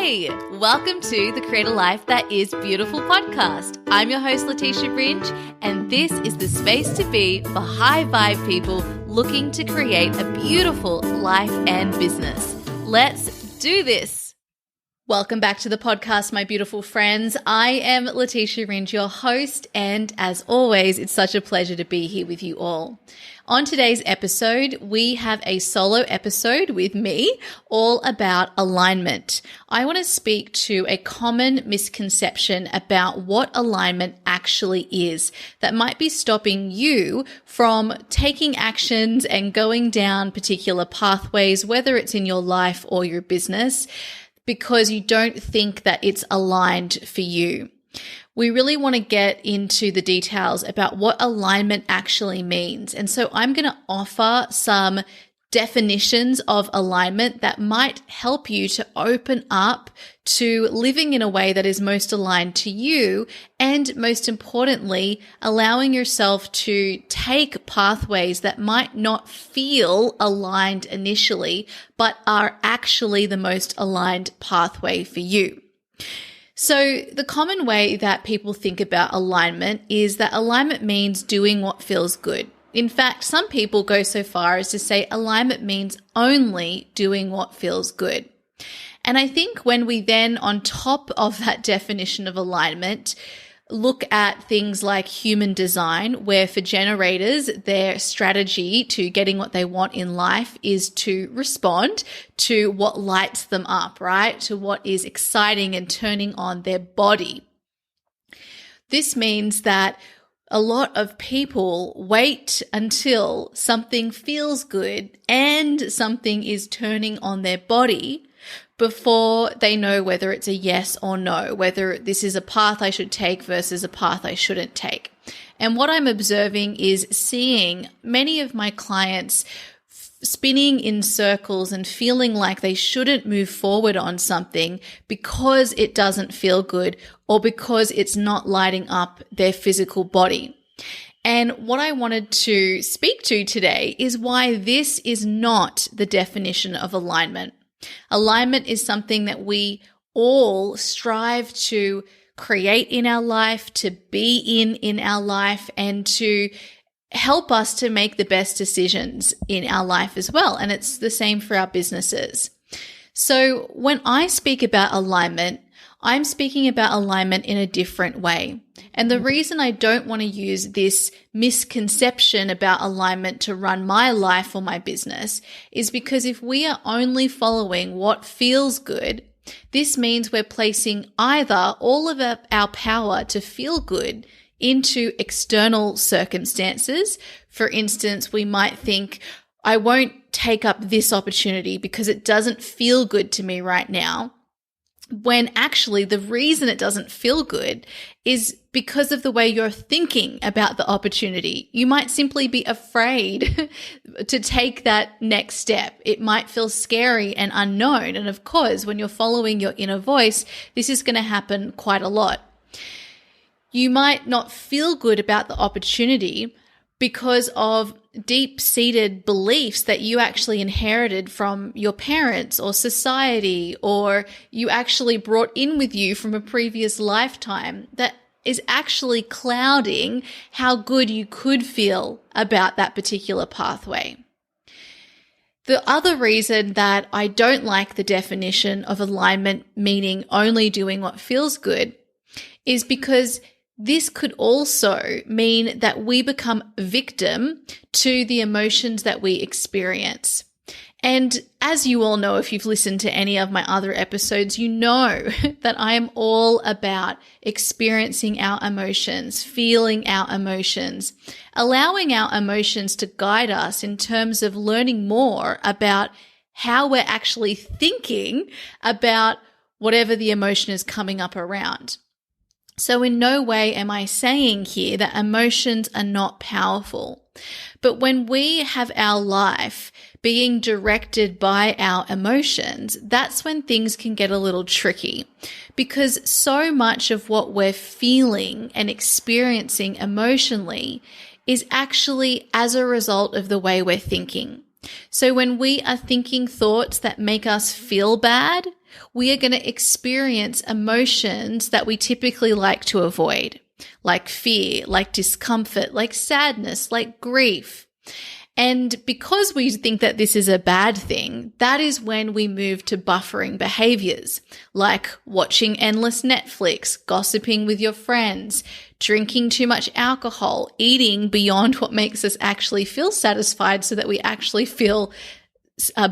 Hey, welcome to the Create a Life That Is Beautiful podcast. I'm your host, Leticia Ringe, and this is the space to be for high vibe people looking to create a beautiful life and business. Let's do this. Welcome back to the podcast, my beautiful friends. I am Leticia Ringe, your host, and as always, it's such a pleasure to be here with you all. On today's episode, we have a solo episode with me all about alignment. I want to speak to a common misconception about what alignment actually is that might be stopping you from taking actions and going down particular pathways, whether it's in your life or your business, because you don't think that it's aligned for you. We really want to get into the details about what alignment actually means. And so I'm going to offer some definitions of alignment that might help you to open up to living in a way that is most aligned to you, and most importantly, allowing yourself to take pathways that might not feel aligned initially, but are actually the most aligned pathway for you. So the common way that people think about alignment is that alignment means doing what feels good. In fact, some people go so far as to say alignment means only doing what feels good. And I think when we then, on top of that definition of alignment, look at things like human design, where for generators, their strategy to getting what they want in life is to respond to what lights them up, right? To what is exciting and turning on their body. This means that a lot of people wait until something feels good and something is turning on their body before they know whether it's a yes or no, whether this is a path I should take versus a path I shouldn't take. And what I'm observing is seeing many of my clients spinning in circles and feeling like they shouldn't move forward on something because it doesn't feel good or because it's not lighting up their physical body. And what I wanted to speak to today is why this is not the definition of alignment. Alignment is something that we all strive to create in our life, to be in our life, and to help us to make the best decisions in our life as well. And it's the same for our businesses. So when I speak about alignment, I'm speaking about alignment in a different way. And the reason I don't want to use this misconception about alignment to run my life or my business is because if we are only following what feels good, this means we're placing either all of our power to feel good into external circumstances. For instance, we might think, I won't take up this opportunity because it doesn't feel good to me right now. When actually the reason it doesn't feel good is because of the way you're thinking about the opportunity. You might simply be afraid to take that next step. It might feel scary and unknown. And of course, when you're following your inner voice, this is going to happen quite a lot. You might not feel good about the opportunity because of deep-seated beliefs that you actually inherited from your parents or society, or you actually brought in with you from a previous lifetime that is actually clouding how good you could feel about that particular pathway. The other reason that I don't like the definition of alignment meaning only doing what feels good is because this could also mean that we become victim to the emotions that we experience. And as you all know, if you've listened to any of my other episodes, you know that I am all about experiencing our emotions, feeling our emotions, allowing our emotions to guide us in terms of learning more about how we're actually thinking about whatever the emotion is coming up around. So in no way am I saying here that emotions are not powerful. But when we have our life being directed by our emotions, that's when things can get a little tricky, because so much of what we're feeling and experiencing emotionally is actually as a result of the way we're thinking. So when we are thinking thoughts that make us feel bad, we are going to experience emotions that we typically like to avoid, like fear, like discomfort, like sadness, like grief. And because we think that this is a bad thing, that is when we move to buffering behaviors, like watching endless Netflix, gossiping with your friends, drinking too much alcohol, eating beyond what makes us actually feel satisfied so that we actually feel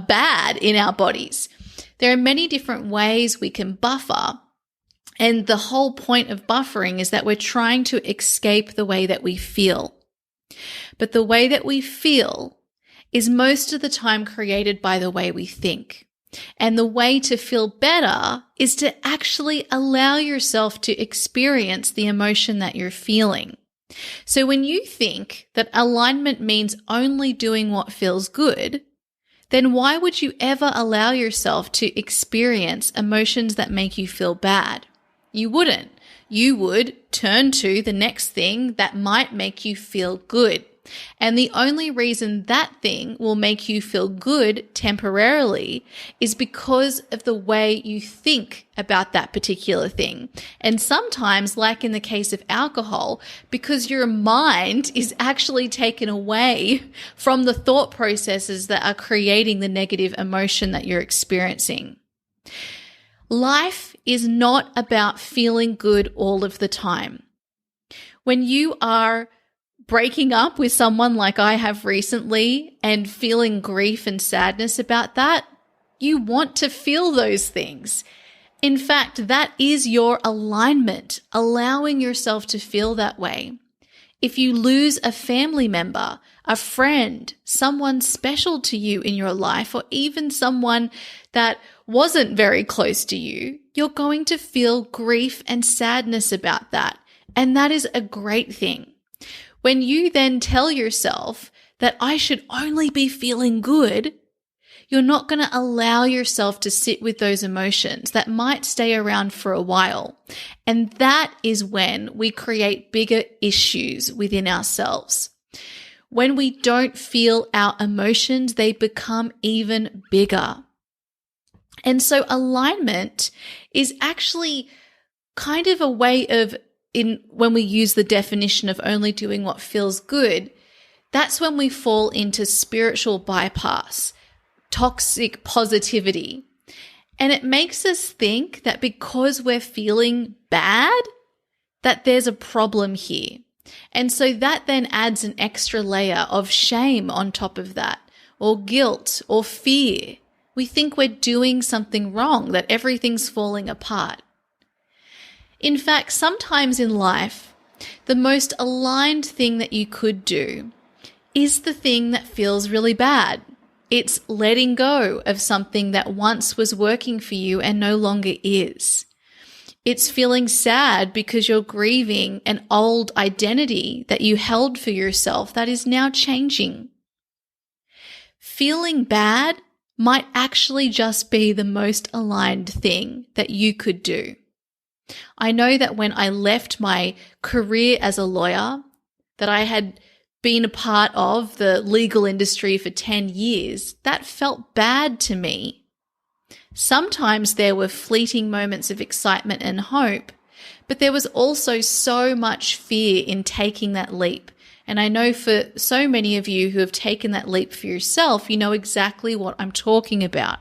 bad in our bodies. There are many different ways we can buffer. And the whole point of buffering is that we're trying to escape the way that we feel. But the way that we feel is most of the time created by the way we think. And the way to feel better is to actually allow yourself to experience the emotion that you're feeling. So when you think that alignment means only doing what feels good, then why would you ever allow yourself to experience emotions that make you feel bad? You wouldn't. You would turn to the next thing that might make you feel good. And the only reason that thing will make you feel good temporarily is because of the way you think about that particular thing. And sometimes, like in the case of alcohol, because your mind is actually taken away from the thought processes that are creating the negative emotion that you're experiencing. Life is not about feeling good all of the time. When you are breaking up with someone like I have recently and feeling grief and sadness about that, you want to feel those things. In fact, that is your alignment, allowing yourself to feel that way. If you lose a family member, a friend, someone special to you in your life, or even someone that wasn't very close to you, you're going to feel grief and sadness about that. And that is a great thing. When you then tell yourself that I should only be feeling good, you're not going to allow yourself to sit with those emotions that might stay around for a while. And that is when we create bigger issues within ourselves. When we don't feel our emotions, they become even bigger. And so alignment is actually kind of a way of, when we use the definition of only doing what feels good, that's when we fall into spiritual bypass, toxic positivity. And it makes us think that because we're feeling bad, that there's a problem here. And so that then adds an extra layer of shame on top of that, or guilt, or fear. We think we're doing something wrong, that everything's falling apart. In fact, sometimes in life, the most aligned thing that you could do is the thing that feels really bad. It's letting go of something that once was working for you and no longer is. It's feeling sad because you're grieving an old identity that you held for yourself that is now changing. Feeling bad might actually just be the most aligned thing that you could do. I know that when I left my career as a lawyer, that I had been a part of the legal industry for 10 years, that felt bad to me. Sometimes there were fleeting moments of excitement and hope, but there was also so much fear in taking that leap. And I know for so many of you who have taken that leap for yourself, you know exactly what I'm talking about.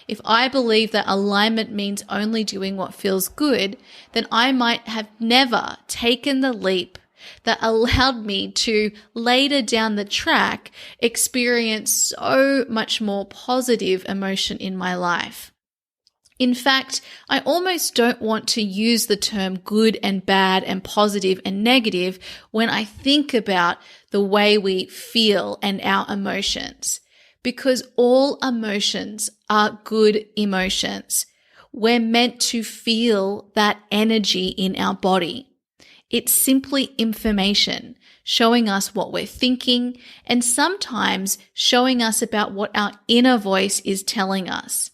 If I believe that alignment means only doing what feels good, then I might have never taken the leap that allowed me to later down the track experience so much more positive emotion in my life. In fact, I almost don't want to use the term good and bad and positive and negative when I think about the way we feel and our emotions, because all emotions are good emotions. We're meant to feel that energy in our body. It's simply information showing us what we're thinking and sometimes showing us about what our inner voice is telling us.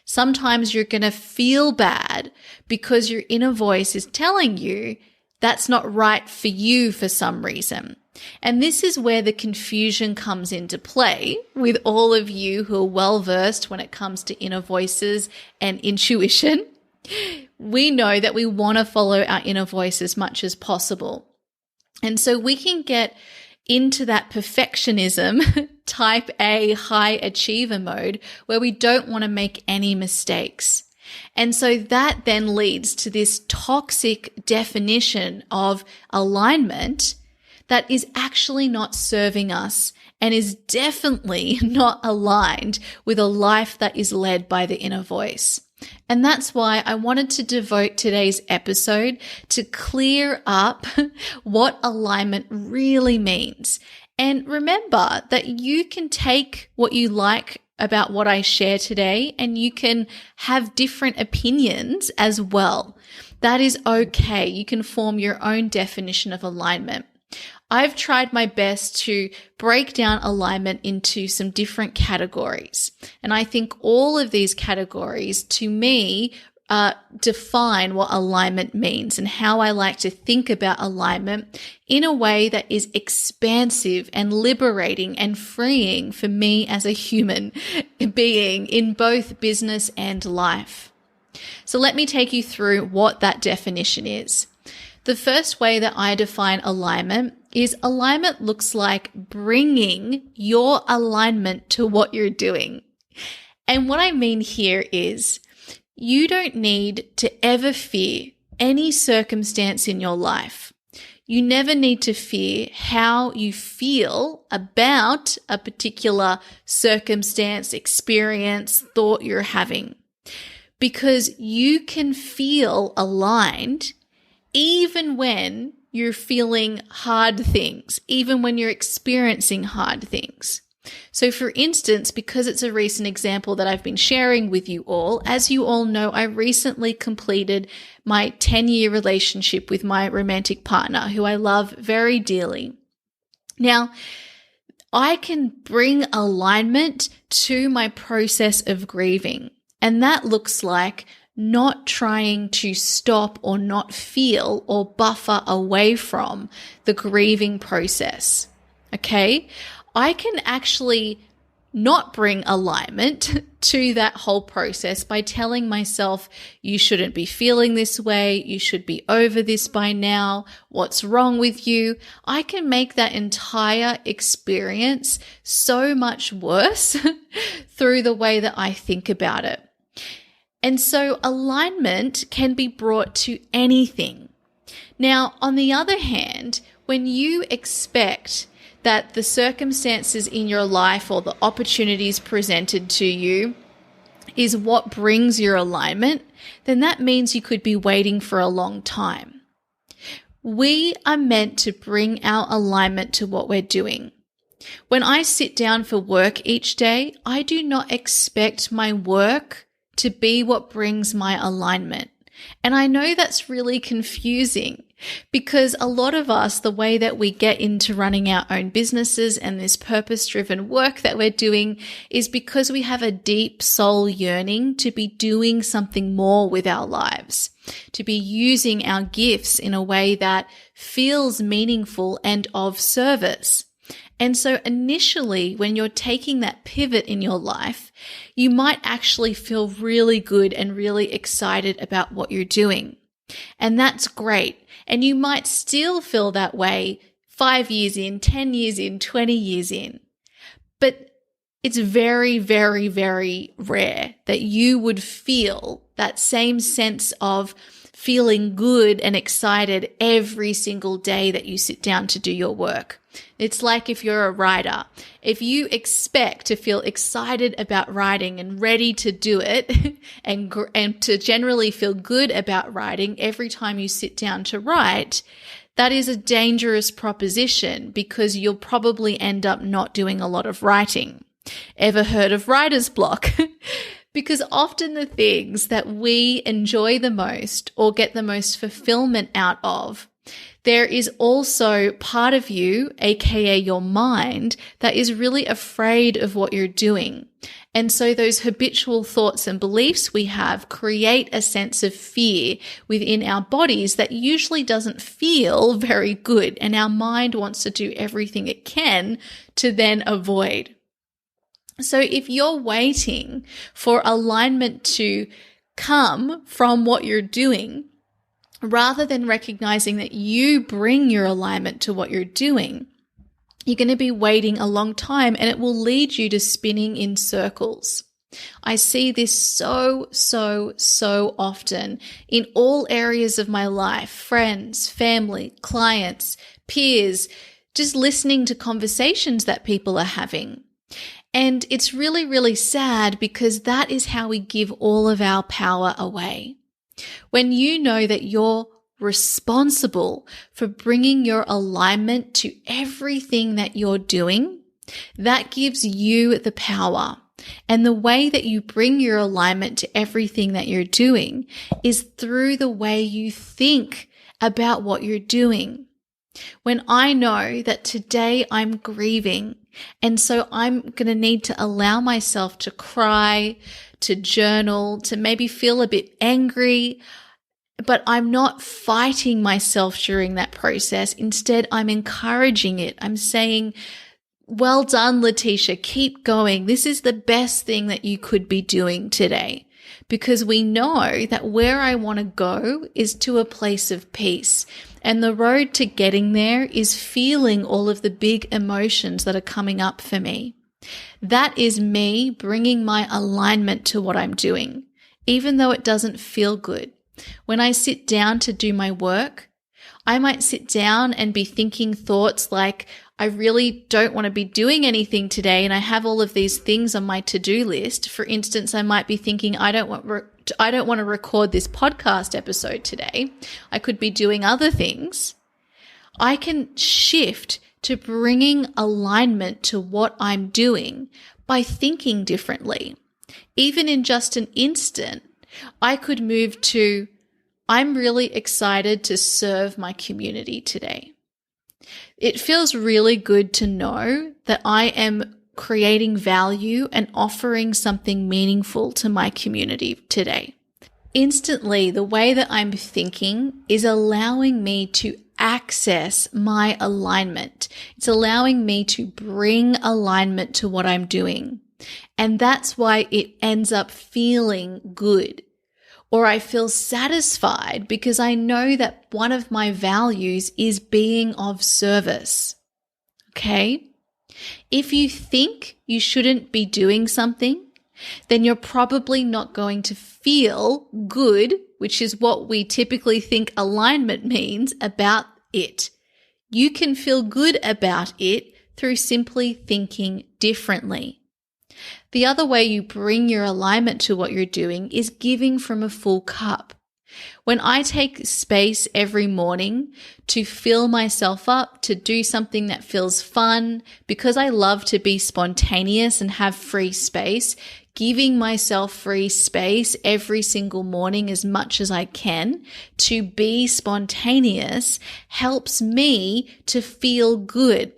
Sometimes you're going to feel bad because your inner voice is telling you that's not right for you for some reason. And this is where the confusion comes into play with all of you who are well versed when it comes to inner voices and intuition. We know that we want to follow our inner voice as much as possible. And so we can get into that perfectionism, type A, high achiever mode, where we don't want to make any mistakes. And so that then leads to this toxic definition of alignment that is actually not serving us and is definitely not aligned with a life that is led by the inner voice. And that's why I wanted to devote today's episode to clear up what alignment really means. And remember that you can take what you like about what I share today and you can have different opinions as well. That is okay. You can form your own definition of alignment. I've tried my best to break down alignment into some different categories. And I think all of these categories, to me, define what alignment means and how I like to think about alignment in a way that is expansive and liberating and freeing for me as a human being in both business and life. So let me take you through what that definition is. The first way that I define alignment is alignment looks like bringing your alignment to what you're doing. And what I mean here is you don't need to ever fear any circumstance in your life. You never need to fear how you feel about a particular circumstance, experience, thought you're having, because you can feel aligned even when you're feeling hard things, even when you're experiencing hard things. So for instance, because it's a recent example that I've been sharing with you all, as you all know, I recently completed my 10-year relationship with my romantic partner, who I love very dearly. Now, I can bring alignment to my process of grieving, and that looks like not trying to stop or not feel or buffer away from the grieving process. Okay? I can actually not bring alignment to that whole process by telling myself, you shouldn't be feeling this way, you should be over this by now, what's wrong with you? I can make that entire experience so much worse through the way that I think about it. And so alignment can be brought to anything. Now, on the other hand, when you expect that the circumstances in your life or the opportunities presented to you is what brings your alignment, then that means you could be waiting for a long time. We are meant to bring our alignment to what we're doing. When I sit down for work each day, I do not expect my work to be what brings my alignment. And I know that's really confusing because a lot of us, the way that we get into running our own businesses and this purpose-driven work that we're doing is because we have a deep soul yearning to be doing something more with our lives, to be using our gifts in a way that feels meaningful and of service. And so initially, when you're taking that pivot in your life, you might actually feel really good and really excited about what you're doing. And that's great. And you might still feel that way 5 years in, 10 years in, 20 years in. But it's very, very, very rare that you would feel that same sense of feeling good and excited every single day that you sit down to do your work. It's like if you're a writer. If you expect to feel excited about writing and ready to do it and to generally feel good about writing every time you sit down to write, that is a dangerous proposition because you'll probably end up not doing a lot of writing. Ever heard of writer's block? Because often the things that we enjoy the most or get the most fulfillment out of There is also part of you, aka your mind, that is really afraid of what you're doing. And so those habitual thoughts and beliefs we have create a sense of fear within our bodies that usually doesn't feel very good. And our mind wants to do everything it can to then avoid. So if you're waiting for alignment to come from what you're doing, rather than recognizing that you bring your alignment to what you're doing, you're going to be waiting a long time and it will lead you to spinning in circles. I see this so often in all areas of my life, friends, family, clients, peers, just listening to conversations that people are having. And it's really sad because that is how we give all of our power away. When you know that you're responsible for bringing your alignment to everything that you're doing, that gives you the power. And the way that you bring your alignment to everything that you're doing is through the way you think about what you're doing. When I know that today I'm grieving, and so I'm going to need to allow myself to cry, to journal, to maybe feel a bit angry, but I'm not fighting myself during that process. Instead, I'm encouraging it. I'm saying, well done, Leticia, keep going. This is the best thing that you could be doing today. Because we know that where I want to go is to a place of peace. And the road to getting there is feeling all of the big emotions that are coming up for me. That is me bringing my alignment to what I'm doing, even though it doesn't feel good. When I sit down to do my work, I might sit down and be thinking thoughts like, I really don't want to be doing anything today and I have all of these things on my to-do list. For instance, I might be thinking, I don't want to record this podcast episode today. I could be doing other things. I can shift to bringing alignment to what I'm doing by thinking differently. Even in just an instant, I could move to, I'm really excited to serve my community today. It feels really good to know that I am creating value and offering something meaningful to my community today. Instantly, the way that I'm thinking is allowing me to access my alignment. It's allowing me to bring alignment to what I'm doing. And that's why it ends up feeling good. Or I feel satisfied because I know that one of my values is being of service. Okay? If you think you shouldn't be doing something, then you're probably not going to feel good, which is what we typically think alignment means, about it. You can feel good about it through simply thinking differently. The other way you bring your alignment to what you're doing is giving from a full cup. When I take space every morning to fill myself up, to do something that feels fun, because I love to be spontaneous and have free space, giving myself free space every single morning as much as I can to be spontaneous helps me to feel good.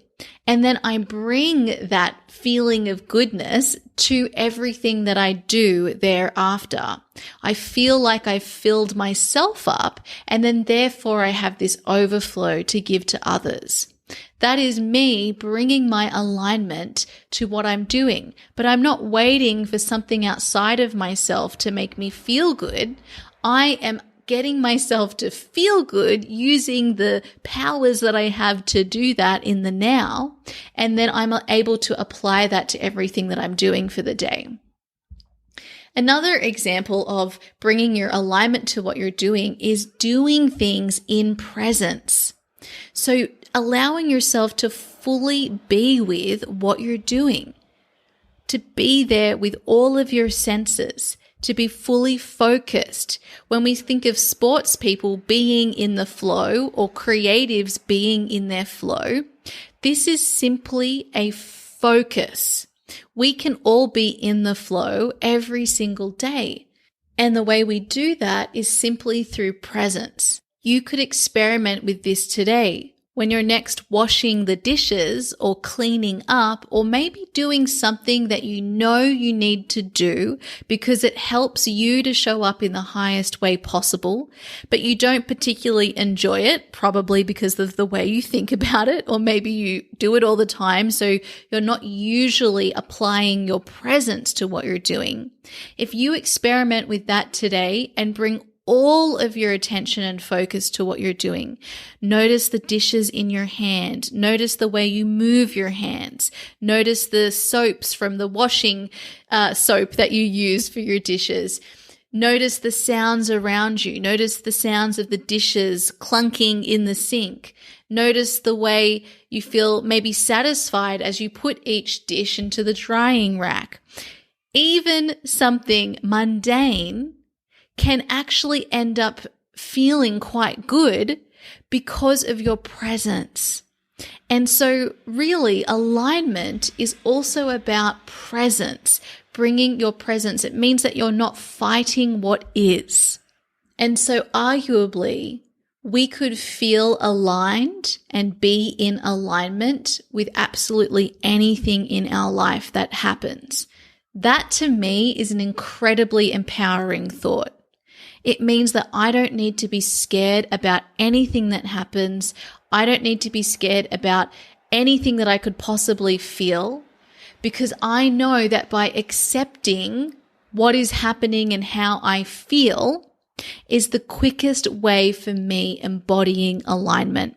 And then I bring that feeling of goodness to everything that I do thereafter. I feel like I've filled myself up, and then therefore I have this overflow to give to others. That is me bringing my alignment to what I'm doing. But I'm not waiting for something outside of myself to make me feel good. I am getting myself to feel good using the powers that I have to do that in the now. And then I'm able to apply that to everything that I'm doing for the day. Another example of bringing your alignment to what you're doing is doing things in presence. So allowing yourself to fully be with what you're doing, to be there with all of your senses, to be fully focused. When we think of sports people being in the flow or creatives being in their flow, this is simply a focus. We can all be in the flow every single day. And the way we do that is simply through presence. You could experiment with this today when you're next washing the dishes or cleaning up, or maybe doing something that you know you need to do because it helps you to show up in the highest way possible, but you don't particularly enjoy it, probably because of the way you think about it, or maybe you do it all the time, so you're not usually applying your presence to what you're doing. If you experiment with that today and bring all of your attention and focus to what you're doing. Notice the dishes in your hand. Notice the way you move your hands. Notice the soaps from the washing soap that you use for your dishes. Notice the sounds around you. Notice the sounds of the dishes clunking in the sink. Notice the way you feel maybe satisfied as you put each dish into the drying rack. Even something mundane can actually end up feeling quite good because of your presence. And so really, alignment is also about presence, bringing your presence. It means that you're not fighting what is. And so arguably, we could feel aligned and be in alignment with absolutely anything in our life that happens. That to me is an incredibly empowering thought. It means that I don't need to be scared about anything that happens. I don't need to be scared about anything that I could possibly feel, because I know that by accepting what is happening and how I feel is the quickest way for me embodying alignment.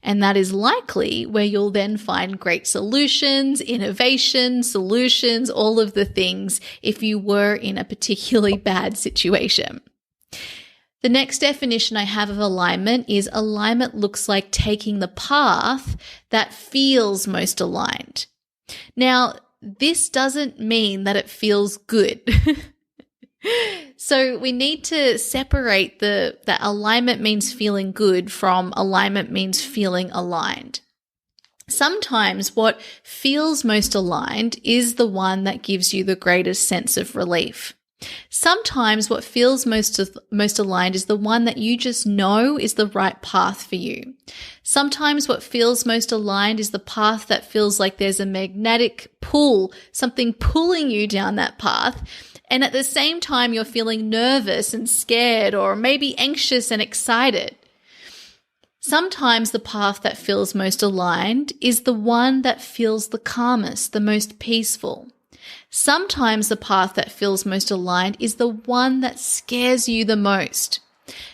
And that is likely where you'll then find great solutions, innovation, solutions, all of the things if you were in a particularly bad situation. The next definition I have of alignment is alignment looks like taking the path that feels most aligned. Now, this doesn't mean that it feels good. So we need to separate that alignment means feeling good from alignment means feeling aligned. Sometimes what feels most aligned is the one that gives you the greatest sense of relief. Sometimes what feels most aligned is the one that you just know is the right path for you. Sometimes what feels most aligned is the path that feels like there's a magnetic pull, something pulling you down that path. And at the same time, you're feeling nervous and scared, or maybe anxious and excited. Sometimes the path that feels most aligned is the one that feels the calmest, the most peaceful. Sometimes the path that feels most aligned is the one that scares you the most.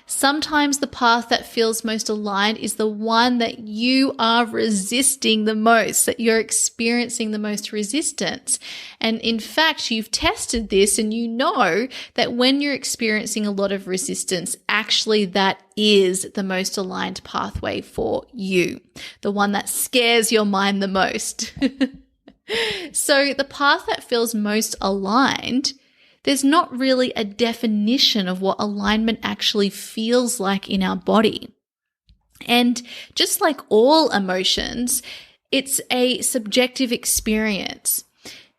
Sometimes the path that feels most aligned is the one that you are resisting the most, that you're experiencing the most resistance. And in fact, you've tested this and you know that when you're experiencing a lot of resistance, actually that is the most aligned pathway for you, the one that scares your mind the most. So the path that feels most aligned, there's not really a definition of what alignment actually feels like in our body. And just like all emotions, it's a subjective experience.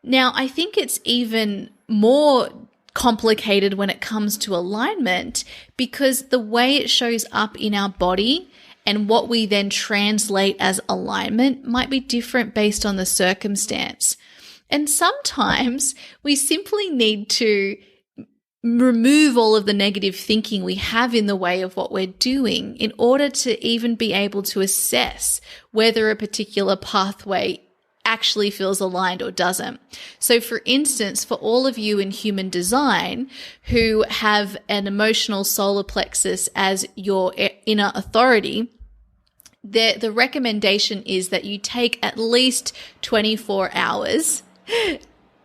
Now, I think it's even more complicated when it comes to alignment because the way it shows up in our body and what we then translate as alignment might be different based on the circumstance. And sometimes we simply need to remove all of the negative thinking we have in the way of what we're doing in order to even be able to assess whether a particular pathway actually feels aligned or doesn't. So for instance, for all of you in human design who have an emotional solar plexus as your inner authority, the recommendation is that you take at least 24 hours.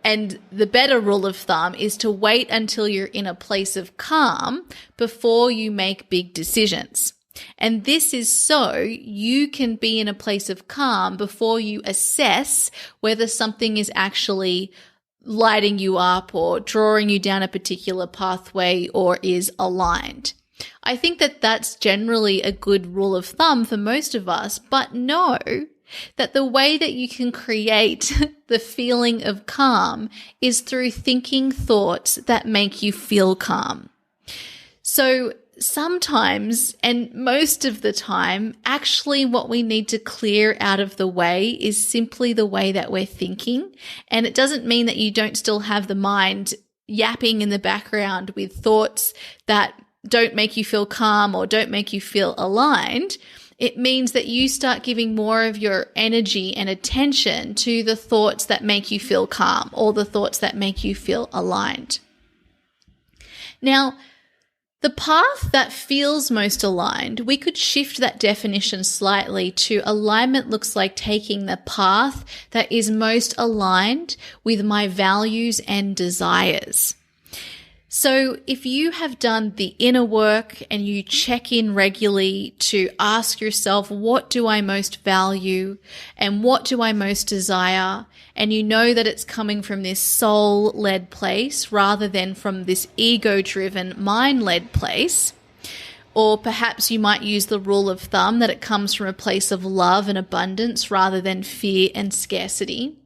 And the better rule of thumb is to wait until you're in a place of calm before you make big decisions. And this is so you can be in a place of calm before you assess whether something is actually lighting you up or drawing you down a particular pathway or is aligned. I think that that's generally a good rule of thumb for most of us, but know that the way that you can create the feeling of calm is through thinking thoughts that make you feel calm. So sometimes, and most of the time, actually what we need to clear out of the way is simply the way that we're thinking. And it doesn't mean that you don't still have the mind yapping in the background with thoughts that don't make you feel calm or don't make you feel aligned. It means that you start giving more of your energy and attention to the thoughts that make you feel calm or the thoughts that make you feel aligned. Now, the path that feels most aligned, we could shift that definition slightly to alignment looks like taking the path that is most aligned with my values and desires. So if you have done the inner work and you check in regularly to ask yourself, what do I most value and what do I most desire? And you know that it's coming from this soul-led place rather than from this ego-driven, mind-led place. Or perhaps you might use the rule of thumb that it comes from a place of love and abundance rather than fear and scarcity.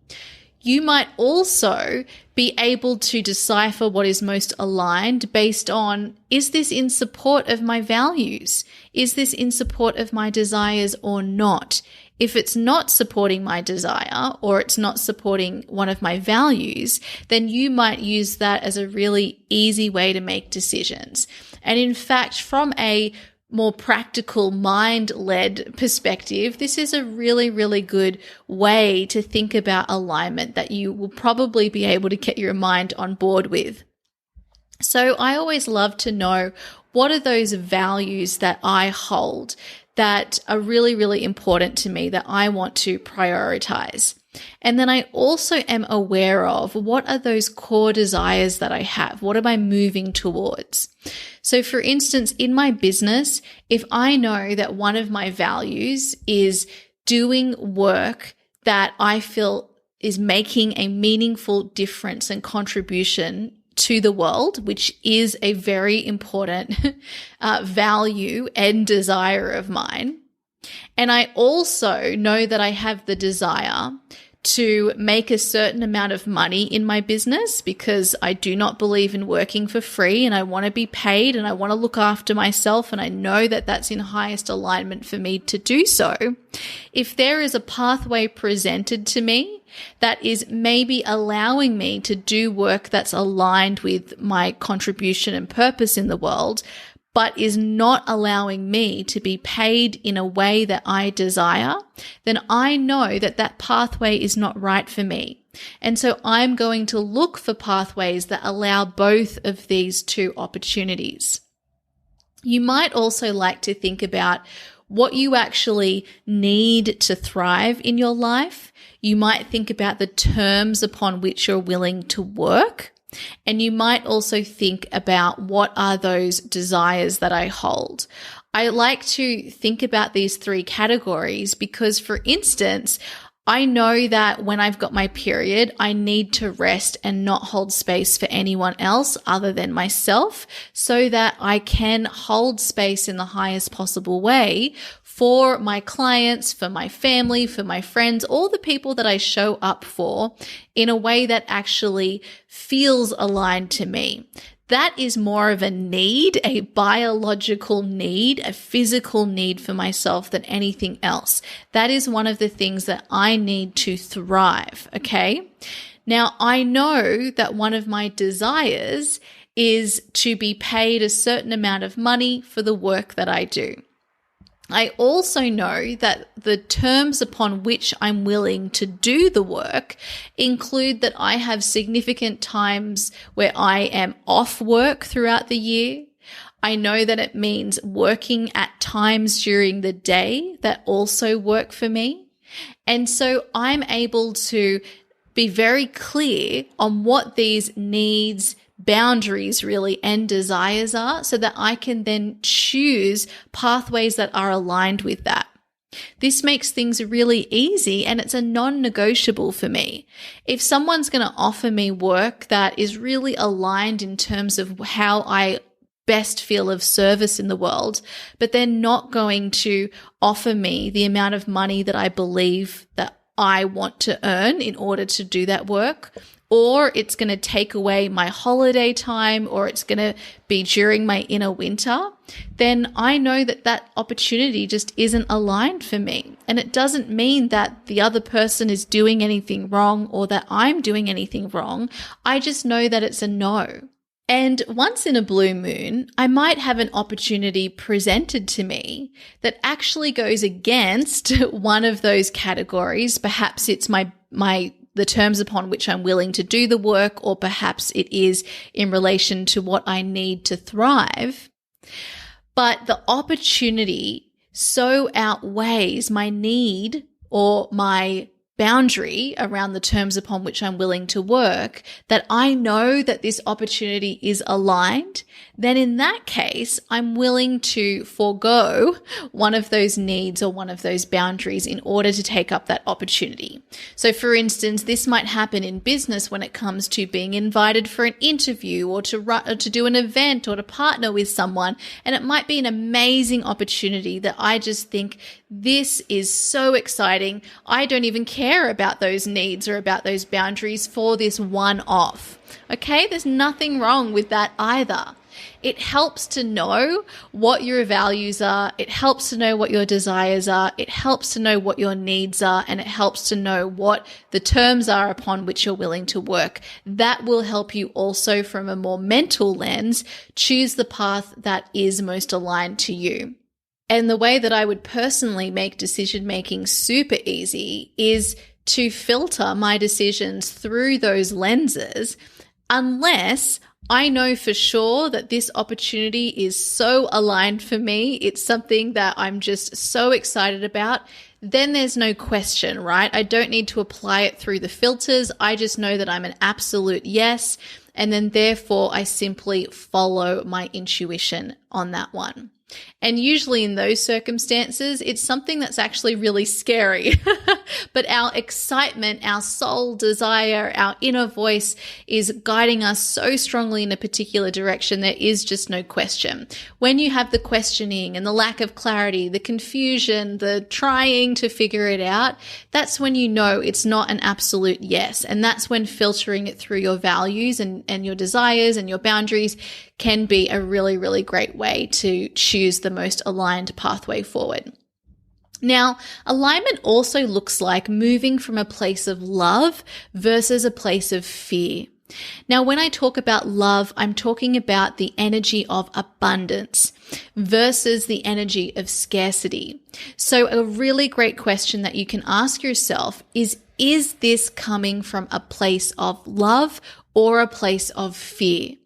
You might also be able to decipher what is most aligned based on, is this in support of my values? Is this in support of my desires or not? If it's not supporting my desire or it's not supporting one of my values, then you might use that as a really easy way to make decisions. And in fact, from a more practical mind-led perspective, this is a really, really good way to think about alignment that you will probably be able to get your mind on board with. So I always love to know, what are those values that I hold that are really, really important to me that I want to prioritize? And then I also am aware of, what are those core desires that I have? What am I moving towards? So for instance, in my business, if I know that one of my values is doing work that I feel is making a meaningful difference and contribution to the world, which is a very important value and desire of mine, and I also know that I have the desire to make a certain amount of money in my business because I do not believe in working for free and I want to be paid and I want to look after myself, and I know that that's in highest alignment for me to do so. If there is a pathway presented to me that is maybe allowing me to do work that's aligned with my contribution and purpose in the world, but is not allowing me to be paid in a way that I desire, then I know that that pathway is not right for me. And so I'm going to look for pathways that allow both of these two opportunities. You might also like to think about what you actually need to thrive in your life. You might think about the terms upon which you're willing to work. And you might also think about, what are those desires that I hold? I like to think about these three categories because, for instance, I know that when I've got my period, I need to rest and not hold space for anyone else other than myself so that I can hold space in the highest possible way for my clients, for my family, for my friends, all the people that I show up for in a way that actually feels aligned to me. That is more of a need, a biological need, a physical need for myself than anything else. That is one of the things that I need to thrive, okay? Now, I know that one of my desires is to be paid a certain amount of money for the work that I do. I also know that the terms upon which I'm willing to do the work include that I have significant times where I am off work throughout the year. I know that it means working at times during the day that also work for me. And so I'm able to be very clear on what these needs, boundaries really, and desires are, so that I can then choose pathways that are aligned with that. This makes things really easy, and it's a non-negotiable for me. If someone's going to offer me work that is really aligned in terms of how I best feel of service in the world, but they're not going to offer me the amount of money that I believe that I want to earn in order to do that work, or it's going to take away my holiday time, or it's going to be during my inner winter, then I know that that opportunity just isn't aligned for me. And it doesn't mean that the other person is doing anything wrong or that I'm doing anything wrong. I just know that it's a no. And once in a blue moon, I might have an opportunity presented to me that actually goes against one of those categories. Perhaps it's the terms upon which I'm willing to do the work, or perhaps it is in relation to what I need to thrive. But the opportunity so outweighs my need or my boundary around the terms upon which I'm willing to work, that I know that this opportunity is aligned, then in that case, I'm willing to forego one of those needs or one of those boundaries in order to take up that opportunity. So for instance, this might happen in business when it comes to being invited for an interview or to do an event or to partner with someone. And it might be an amazing opportunity that I just think, this is so exciting. I don't even care about those needs or about those boundaries for this one-off. Okay, there's nothing wrong with that either. It helps to know what your values are. It helps to know what your desires are. It helps to know what your needs are. And it helps to know what the terms are upon which you're willing to work. That will help you also, from a more mental lens, choose the path that is most aligned to you. And the way that I would personally make decision making super easy is to filter my decisions through those lenses, unless I know for sure that this opportunity is so aligned for me, it's something that I'm just so excited about, then there's no question, right? I don't need to apply it through the filters. I just know that I'm an absolute yes. And then therefore I simply follow my intuition on that one. And usually in those circumstances, it's something that's actually really scary. But our excitement, our soul desire, our inner voice is guiding us so strongly in a particular direction, there is just no question. When you have the questioning and the lack of clarity, the confusion, the trying to figure it out, that's when you know it's not an absolute yes. And that's when filtering it through your values and your desires and your boundaries can be a really, really great way to choose the most aligned pathway forward. Now, alignment also looks like moving from a place of love versus a place of fear. Now, when I talk about love, I'm talking about the energy of abundance versus the energy of scarcity. So a really great question that you can ask yourself is this coming from a place of love or a place of fear?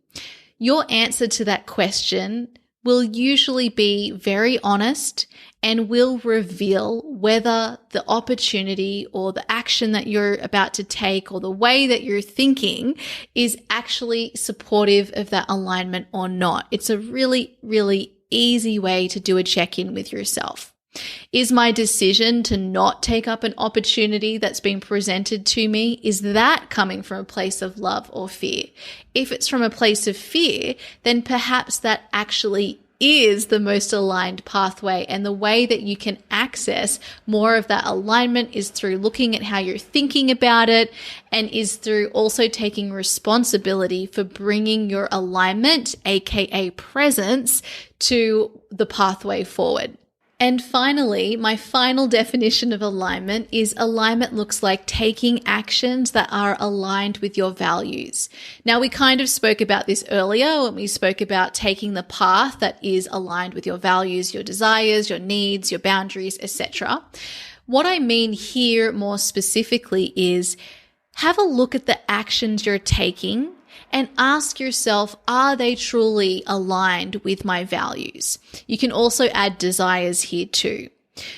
Your answer to that question will usually be very honest and will reveal whether the opportunity or the action that you're about to take or the way that you're thinking is actually supportive of that alignment or not. It's a really, really easy way to do a check-in with yourself. Is my decision to not take up an opportunity that's been presented to me, is that coming from a place of love or fear? If it's from a place of fear, then perhaps that actually is the most aligned pathway, and the way that you can access more of that alignment is through looking at how you're thinking about it, and is through also taking responsibility for bringing your alignment, aka presence, to the pathway forward. And finally, my final definition of alignment is alignment looks like taking actions that are aligned with your values. Now, we kind of spoke about this earlier when we spoke about taking the path that is aligned with your values, your desires, your needs, your boundaries, etc. What I mean here more specifically is have a look at the actions you're taking and ask yourself, are they truly aligned with my values? You can also add desires here too.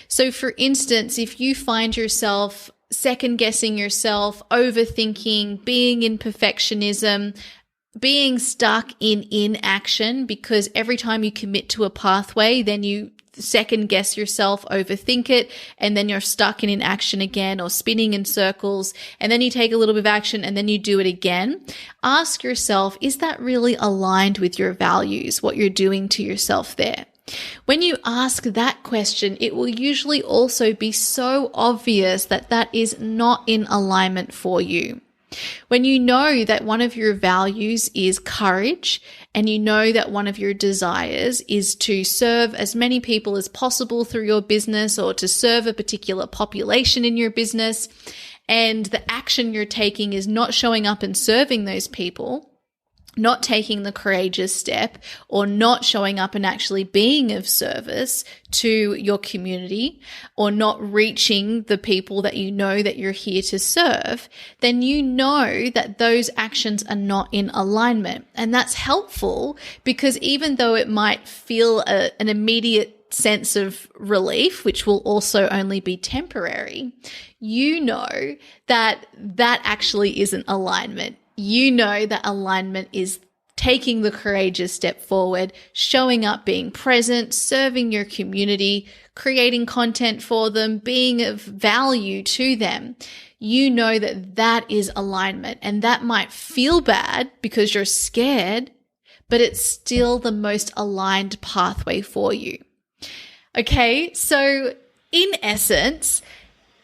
So for instance, if you find yourself second guessing yourself, overthinking, being in perfectionism, being stuck in inaction, because every time you commit to a pathway, then you second guess yourself, overthink it, and then you're stuck in inaction again or spinning in circles, and then you take a little bit of action and then you do it again. Ask yourself, is that really aligned with your values, what you're doing to yourself there? When you ask that question, it will usually also be so obvious that that is not in alignment for you. When you know that one of your values is courage, and you know that one of your desires is to serve as many people as possible through your business or to serve a particular population in your business, and the action you're taking is not showing up and serving those people, not taking the courageous step, or not showing up and actually being of service to your community, or not reaching the people that you know that you're here to serve, then you know that those actions are not in alignment. And that's helpful because even though it might feel an immediate sense of relief, which will also only be temporary, you know that that actually isn't alignment. You know that alignment is taking the courageous step forward, showing up, being present, serving your community, creating content for them, being of value to them. You know that that is alignment, and that might feel bad because you're scared, but it's still the most aligned pathway for you. Okay, so in essence,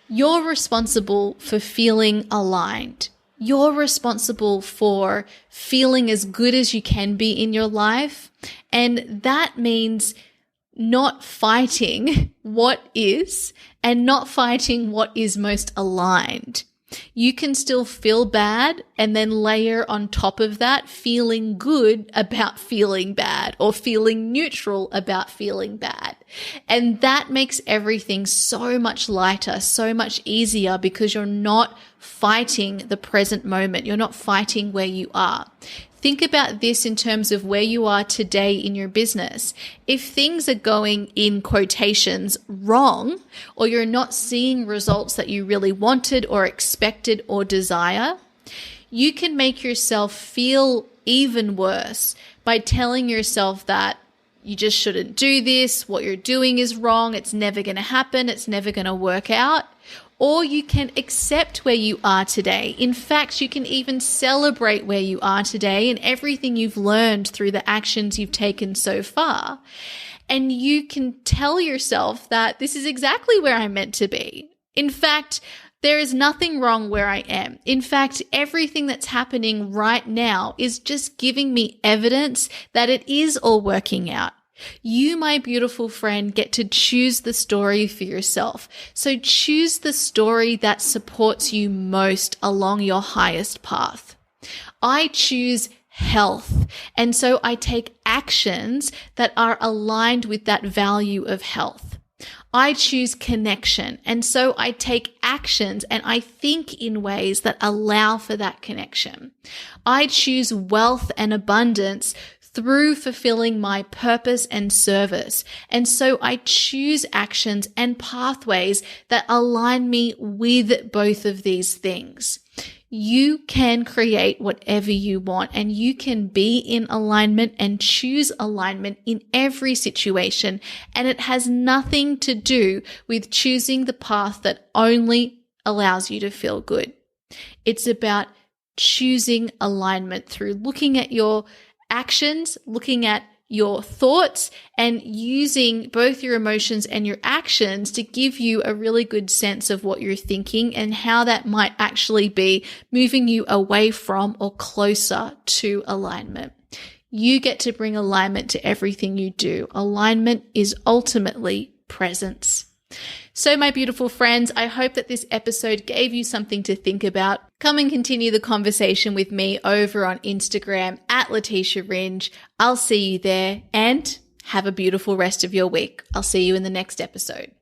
you're responsible for feeling aligned. You're responsible for feeling as good as you can be in your life. And that means not fighting what is and not fighting what is most aligned. You can still feel bad and then layer on top of that feeling good about feeling bad or feeling neutral about feeling bad. And that makes everything so much lighter, so much easier because you're not fighting the present moment. You're not fighting where you are. Think about this in terms of where you are today in your business. If things are going in quotations wrong, or you're not seeing results that you really wanted or expected or desire, you can make yourself feel even worse by telling yourself that you just shouldn't do this, what you're doing is wrong, it's never going to happen, it's never going to work out. Or you can accept where you are today. In fact, you can even celebrate where you are today and everything you've learned through the actions you've taken so far. And you can tell yourself that this is exactly where I'm meant to be. In fact, there is nothing wrong where I am. In fact, everything that's happening right now is just giving me evidence that it is all working out. You, my beautiful friend, get to choose the story for yourself. So choose the story that supports you most along your highest path. I choose health, and so I take actions that are aligned with that value of health. I choose connection, and so I take actions and I think in ways that allow for that connection. I choose wealth and abundance through fulfilling my purpose and service. And so I choose actions and pathways that align me with both of these things. You can create whatever you want, and you can be in alignment and choose alignment in every situation. And it has nothing to do with choosing the path that only allows you to feel good. It's about choosing alignment through looking at your actions, looking at your thoughts, and using both your emotions and your actions to give you a really good sense of what you're thinking and how that might actually be moving you away from or closer to alignment. You get to bring alignment to everything you do. Alignment is ultimately presence. So my beautiful friends, I hope that this episode gave you something to think about. Come and continue the conversation with me over on Instagram at Leticia Ringe. I'll see you there, and have a beautiful rest of your week. I'll see you in the next episode.